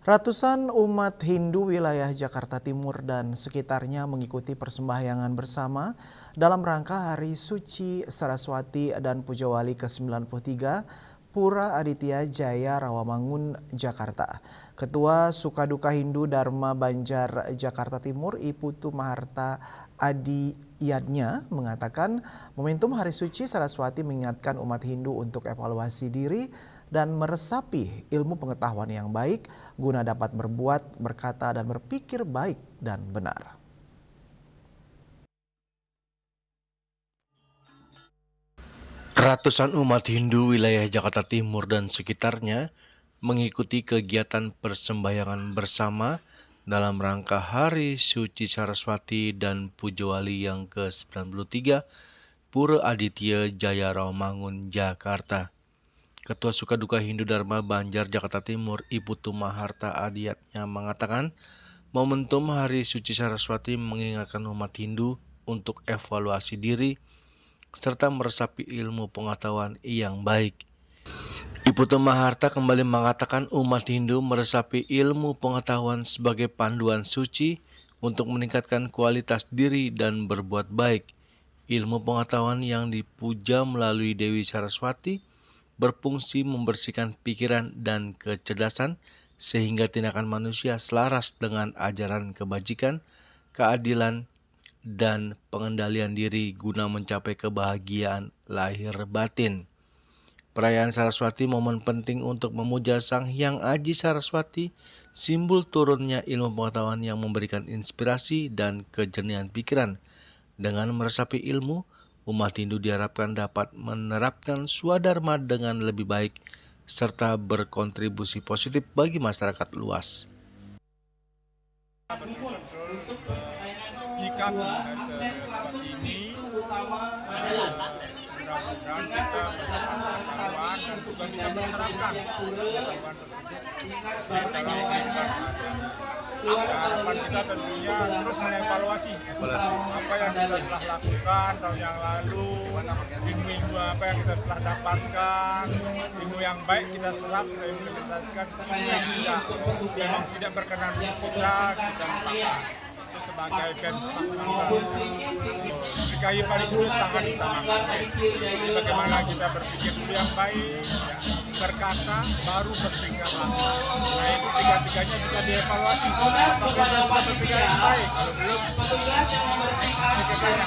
Ratusan umat Hindu wilayah Jakarta Timur dan sekitarnya mengikuti persembahyangan bersama dalam rangka Hari Suci Saraswati dan Pujawali ke-93 Pura Aditya Jaya Rawamangun, Jakarta. Ketua Sukaduka Hindu Dharma Banjar Jakarta Timur, Iputu Maharta Adiyadnya mengatakan momentum Hari Suci Saraswati mengingatkan umat Hindu untuk evaluasi diri dan meresapi ilmu pengetahuan yang baik guna dapat berbuat, berkata, dan berpikir baik dan benar. Ratusan umat Hindu wilayah Jakarta Timur dan sekitarnya mengikuti kegiatan persembahyangan bersama dalam rangka Hari Suci Saraswati dan Pujawali yang ke-93 Pura Aditya Jaya Rawamangun, Jakarta. Ketua Sukaduka Hindu Dharma Banjar Jakarta Timur, Iputu Maharta Adiyatnya mengatakan, momentum Hari Suci Saraswati mengingatkan umat Hindu untuk evaluasi diri serta meresapi ilmu pengetahuan yang baik. Iputu Maharta kembali mengatakan umat Hindu meresapi ilmu pengetahuan sebagai panduan suci untuk meningkatkan kualitas diri dan berbuat baik. Ilmu pengetahuan yang dipuja melalui Dewi Saraswati berfungsi membersihkan pikiran dan kecerdasan sehingga tindakan manusia selaras dengan ajaran kebajikan, keadilan, dan pengendalian diri guna mencapai kebahagiaan lahir batin. Perayaan Saraswati momen penting untuk memuja Sang Hyang Aji Saraswati, simbol turunnya ilmu pengetahuan yang memberikan inspirasi dan kejernihan pikiran. Dengan meresapi ilmu, umat Hindu diharapkan dapat menerapkan swadharma dengan lebih baik serta berkontribusi positif bagi masyarakat luas. Jika ini mudah-mudahan kita pengetahuan dan juga bisa menerapkan pengetahuan tersebut dalam kehidupan harapan kita tentunya terus mengevaluasi apa yang kita telah lakukan tahun yang lalu, ilmu apa yang kita telah dapatkan, ilmu yang baik kita serap, kita implementasikan, yang tidak berkenan kita lupakan. Sebagai benchmark DKI Paris itu sangat utamakan. Jadi bagaimana kita berpikir dulu yang baik, ya, berkata baru bertingkah laku. Nah itu tiga-tiganya bisa dievaluasi. Apakah kita berpikir yang baik? Kalau belum, kita yang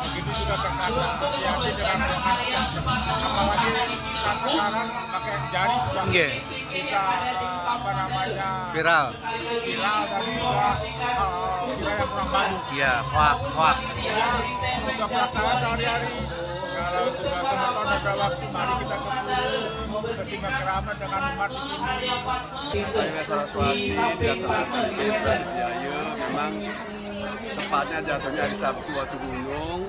begitu juga berkata. Hati-hati dengan berkata. Apalagi sekarang pakai jari sudah bisa Viral dan juga yang kurang bagus. ya, hoak. Untuk pelaksanaan sehari-hari, kalau sudah sempat ada waktu, mari kita ke Simak Keramat dengan umat di sini. Hari Saraswati dilaksanakan di Brawijaya, memang tepatnya jatuhnya di Sabtu Watu Gunung.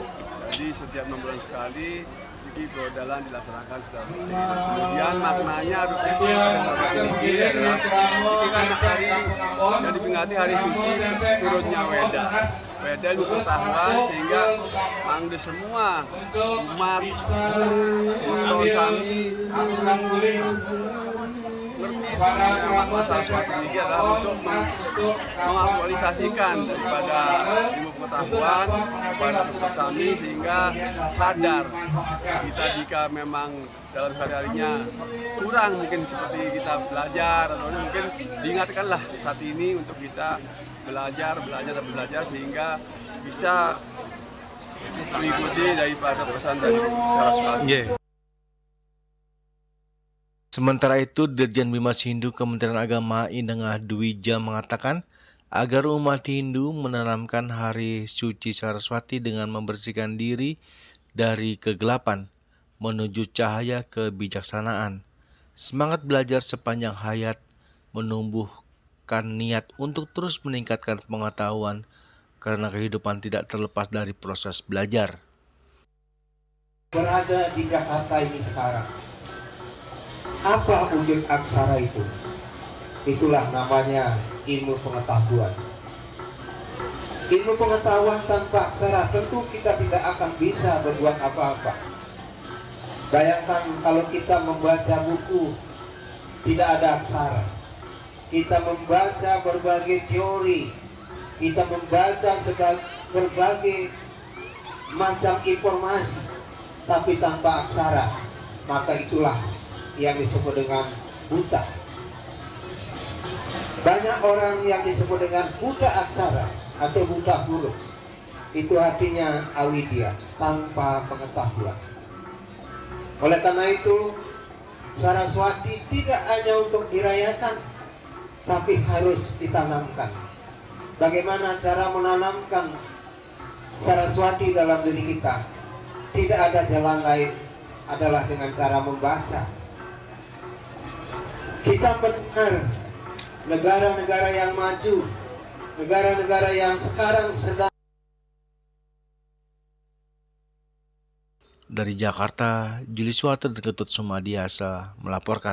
Jadi setiap 6 bulan sekali jadi berjalan dilaksanakan secara rutin. Kemudian maknanya tinggi adalah ini kan hari yang diperingati hari suci turunnya Weda. Weda ilmu pengetahuan sehingga mangde semua umat Sami makna Saraswati ini adalah untuk mengaktualisasikan daripada ilmu pengetahuan kepada umat Sami sehingga sadar kita jika memang dalam sehari-harinya kurang mungkin seperti kita belajar atau mungkin diingatkanlah saat ini untuk kita belajar sehingga bisa mengikuti daripada pesan dari Saraswati. Sementara itu, Dirjen Bimas Hindu Kementerian Agama Inengah Dwija mengatakan agar umat Hindu menanamkan Hari Suci Saraswati dengan membersihkan diri dari kegelapan menuju cahaya kebijaksanaan. Semangat belajar sepanjang hayat menumbuhkan niat untuk terus meningkatkan pengetahuan karena kehidupan tidak terlepas dari proses belajar. Berada di Jakarta ini sekarang, apa wujud aksara itu? Itulah namanya ilmu pengetahuan. Ilmu pengetahuan tanpa aksara tentu kita tidak akan bisa berbuat apa-apa. Bayangkan kalau kita membaca buku tidak ada aksara, kita membaca berbagai teori, kita membaca berbagai macam informasi, tapi tanpa aksara, maka itulah yang disebut dengan buta. Banyak orang yang disebut dengan buta aksara atau buta huruf. Itu artinya awidya, tanpa pengetahuan. Oleh karena itu, Saraswati tidak hanya untuk dirayakan, tapi harus ditanamkan. Bagaimana cara menanamkan Saraswati dalam diri kita? Tidak ada jalan lain adalah dengan cara membaca. Kita mendengar negara-negara yang maju, negara-negara yang sekarang sedang. Dari Jakarta, Juli Suwarto dan Ketut Sumadiasa melaporkan.